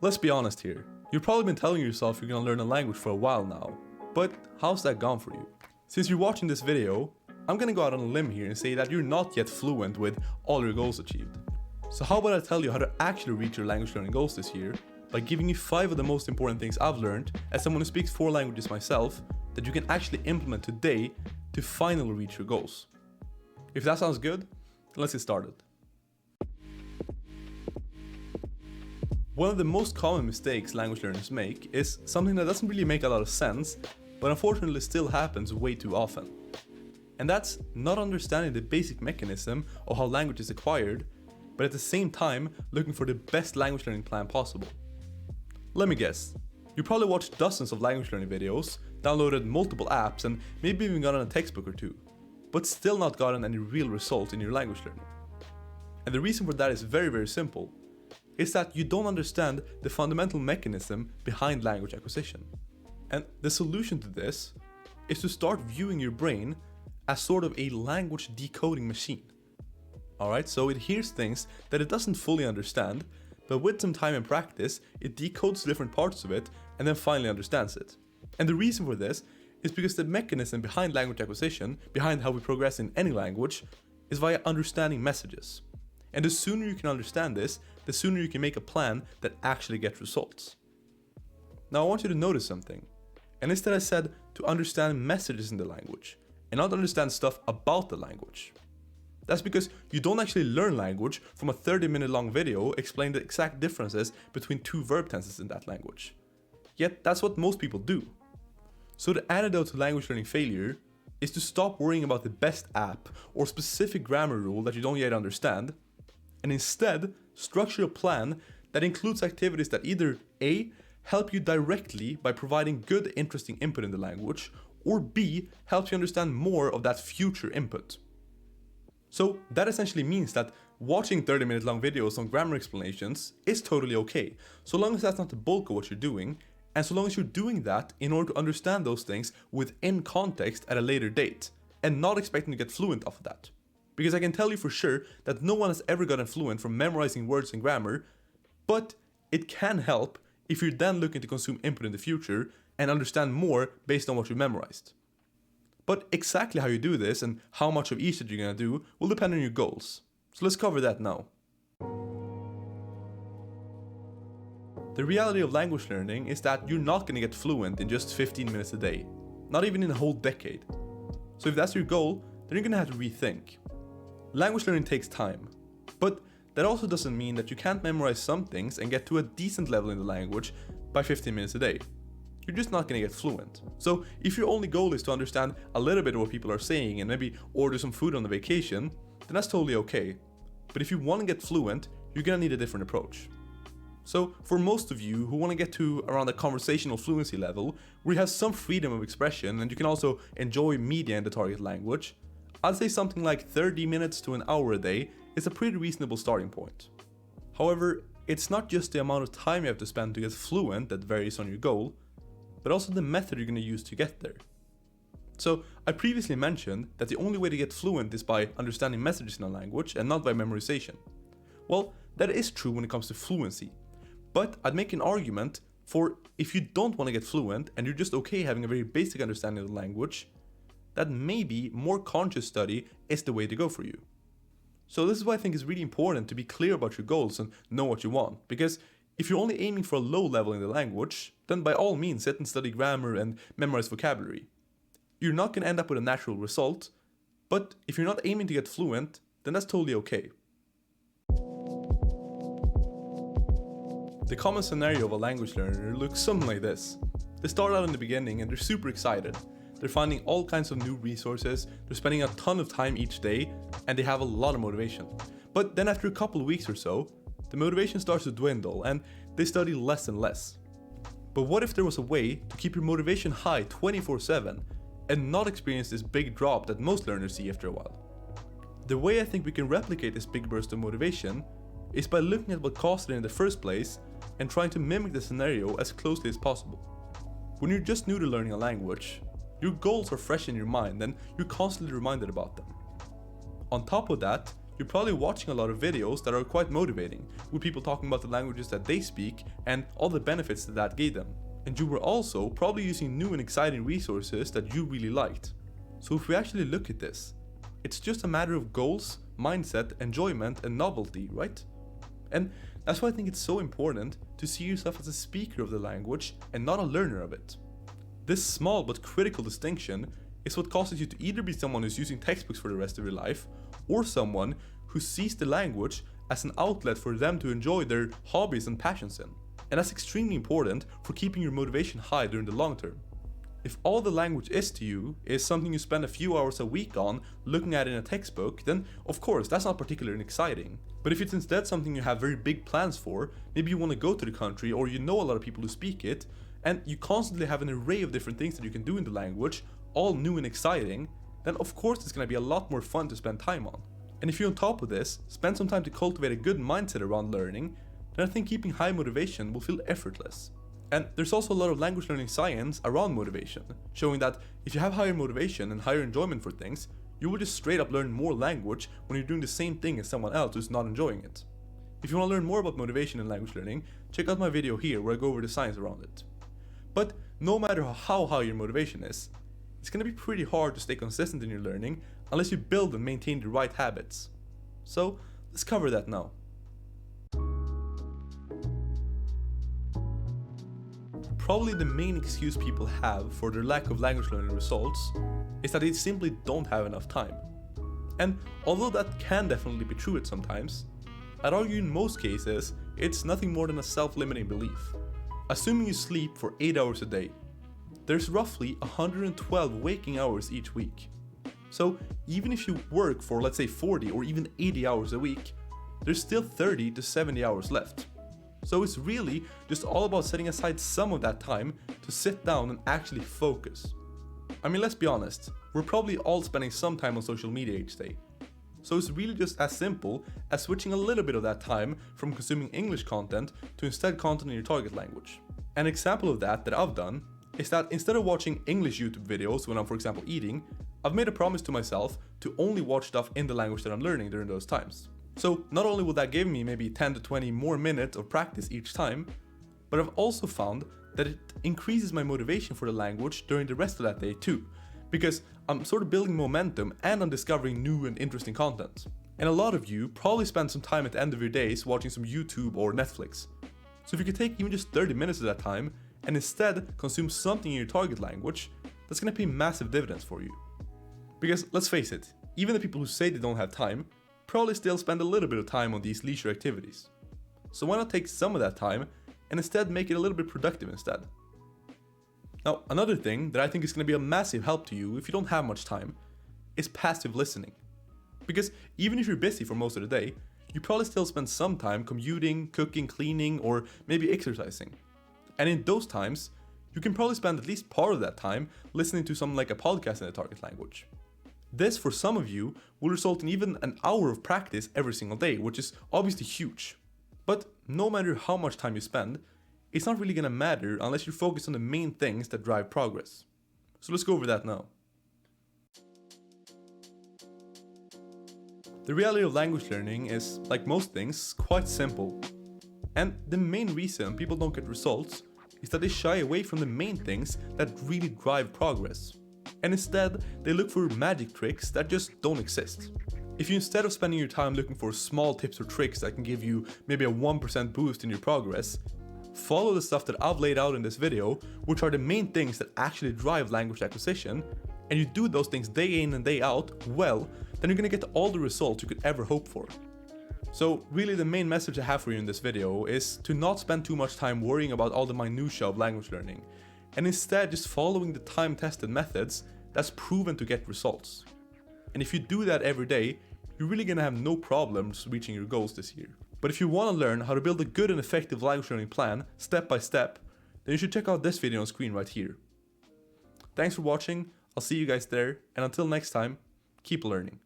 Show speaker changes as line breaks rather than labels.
Let's be honest here. You've probably been telling yourself you're gonna learn a language for a while now, but how's that gone for you? Since you're watching this video, I'm gonna go out on a limb here and say that you're not yet fluent with all your goals achieved. So how about I tell you how to actually reach your language learning goals this year by giving you 5 of the most important things I've learned as someone who speaks 4 languages myself that you can actually implement today to finally reach your goals. If that sounds good, then let's get started. One of the most common mistakes language learners make is something that doesn't really make a lot of sense, but unfortunately still happens way too often. And that's not understanding the basic mechanism of how language is acquired, but at the same time looking for the best language learning plan possible. Let me guess, you probably watched dozens of language learning videos, downloaded multiple apps, and maybe even gotten a textbook or two, but still not gotten any real result in your language learning. And the reason for that is very simple. Is that you don't understand the fundamental mechanism behind language acquisition. And the solution to this is to start viewing your brain as sort of a language decoding machine. Alright, so it hears things that it doesn't fully understand, but with some time and practice, it decodes different parts of it and then finally understands it. And the reason for this is because the mechanism behind language acquisition, behind how we progress in any language, is via understanding messages. And the sooner you can understand this, the sooner you can make a plan that actually gets results. Now I want you to notice something, and it's that I said to understand messages in the language, and not understand stuff about the language. That's because you don't actually learn language from a 30-minute long video explaining the exact differences between 2 verb tenses in that language. Yet that's what most people do. So the antidote to language learning failure is to stop worrying about the best app or specific grammar rule that you don't yet understand, and instead structure a plan that includes activities that either A, help you directly by providing good interesting input in the language, or B, helps you understand more of that future input. So that essentially means that watching 30-minute long videos on grammar explanations is totally okay, so long as that's not the bulk of what you're doing, and so long as you're doing that in order to understand those things within context at a later date, and not expecting to get fluent off of that. Because I can tell you for sure that no one has ever gotten fluent from memorizing words and grammar, but it can help if you're then looking to consume input in the future and understand more based on what you memorized. But exactly how you do this and how much of each that you're gonna do will depend on your goals. So let's cover that now. The reality of language learning is that you're not gonna get fluent in just 15 minutes a day, not even in a whole decade. So if that's your goal, then you're gonna have to rethink. Language learning takes time, but that also doesn't mean that you can't memorize some things and get to a decent level in the language by 15 minutes a day. You're just not gonna get fluent. So if your only goal is to understand a little bit of what people are saying and maybe order some food on the vacation, then that's totally okay. But if you wanna get fluent, you're gonna need a different approach. So for most of you who wanna get to around a conversational fluency level, where you have some freedom of expression and you can also enjoy media in the target language, I'd say something like 30 minutes to an hour a day is a pretty reasonable starting point. However, it's not just the amount of time you have to spend to get fluent that varies on your goal, but also the method you're going to use to get there. So, I previously mentioned that the only way to get fluent is by understanding messages in a language and not by memorization. Well, that is true when it comes to fluency, but I'd make an argument for if you don't want to get fluent and you're just okay having a very basic understanding of the language, that maybe more conscious study is the way to go for you. So this is why I think it's really important to be clear about your goals and know what you want, because if you're only aiming for a low level in the language, then by all means sit and study grammar and memorize vocabulary. You're not going to end up with a natural result, but if you're not aiming to get fluent, then that's totally okay. The common scenario of a language learner looks something like this. They start out in the beginning and they're super excited. They're finding all kinds of new resources, they're spending a ton of time each day, and they have a lot of motivation. But then after a couple of weeks or so, the motivation starts to dwindle and they study less and less. But what if there was a way to keep your motivation high 24/7 and not experience this big drop that most learners see after a while? The way I think we can replicate this big burst of motivation is by looking at what caused it in the first place and trying to mimic the scenario as closely as possible. When you're just new to learning a language, your goals are fresh in your mind and you're constantly reminded about them. On top of that, you're probably watching a lot of videos that are quite motivating, with people talking about the languages that they speak and all the benefits that that gave them. And you were also probably using new and exciting resources that you really liked. So if we actually look at this, it's just a matter of goals, mindset, enjoyment, and novelty, right? And that's why I think it's so important to see yourself as a speaker of the language and not a learner of it. This small but critical distinction is what causes you to either be someone who's using textbooks for the rest of your life, or someone who sees the language as an outlet for them to enjoy their hobbies and passions in. And that's extremely important for keeping your motivation high during the long term. If all the language is to you is something you spend a few hours a week on looking at in a textbook, then of course that's not particularly exciting. But if it's instead something you have very big plans for, maybe you want to go to the country or you know a lot of people who speak it, and you constantly have an array of different things that you can do in the language, all new and exciting, then of course it's going to be a lot more fun to spend time on. And if you on top of this spend some time to cultivate a good mindset around learning, then I think keeping high motivation will feel effortless. And there's also a lot of language learning science around motivation, showing that if you have higher motivation and higher enjoyment for things, you will just straight up learn more language when you're doing the same thing as someone else who's not enjoying it. If you want to learn more about motivation in language learning, check out my video here where I go over the science around it. But no matter how high your motivation is, it's going to be pretty hard to stay consistent in your learning unless you build and maintain the right habits. So let's cover that now. Probably the main excuse people have for their lack of language learning results is that they simply don't have enough time. And although that can definitely be true at some times, I'd argue in most cases it's nothing more than a self-limiting belief. Assuming you sleep for 8 hours a day, there's roughly 112 waking hours each week. So even if you work for let's say 40 or even 80 hours a week, there's still 30 to 70 hours left. So it's really just all about setting aside some of that time to sit down and actually focus. I mean, let's be honest, we're probably all spending some time on social media each day. So it's really just as simple as switching a little bit of that time from consuming English content to instead content in your target language. An example of that I've done is that instead of watching English YouTube videos when I'm for example eating, I've made a promise to myself to only watch stuff in the language that I'm learning during those times. So not only will that give me maybe 10 to 20 more minutes of practice each time, but I've also found that it increases my motivation for the language during the rest of that day too, because I'm sort of building momentum and I'm discovering new and interesting content. And a lot of you probably spend some time at the end of your days watching some YouTube or Netflix. So if you could take even just 30 minutes of that time and instead consume something in your target language, that's going to pay massive dividends for you. Because let's face it, even the people who say they don't have time probably still spend a little bit of time on these leisure activities. So why not take some of that time and instead make it a little bit productive instead? Now, another thing that I think is going to be a massive help to you if you don't have much time is passive listening. Because even if you're busy for most of the day, you probably still spend some time commuting, cooking, cleaning, or maybe exercising. And in those times, you can probably spend at least part of that time listening to something like a podcast in the target language. This, for some of you, will result in even an hour of practice every single day, which is obviously huge. But no matter how much time you spend, it's not really gonna matter unless you focus on the main things that drive progress. So let's go over that now. The reality of language learning is, like most things, quite simple. And the main reason people don't get results is that they shy away from the main things that really drive progress. And instead, they look for magic tricks that just don't exist. If you instead of spending your time looking for small tips or tricks that can give you maybe a 1% boost in your progress, follow the stuff that I've laid out in this video, which are the main things that actually drive language acquisition, and you do those things day in and day out well, then you're gonna get all the results you could ever hope for. So really the main message I have for you in this video is to not spend too much time worrying about all the minutiae of language learning, and instead just following the time-tested methods that's proven to get results. And if you do that every day, you're really gonna have no problems reaching your goals this year. But if you wanna learn how to build a good and effective language learning plan, step by step, then you should check out this video on screen right here. Thanks for watching, I'll see you guys there, and until next time, keep learning.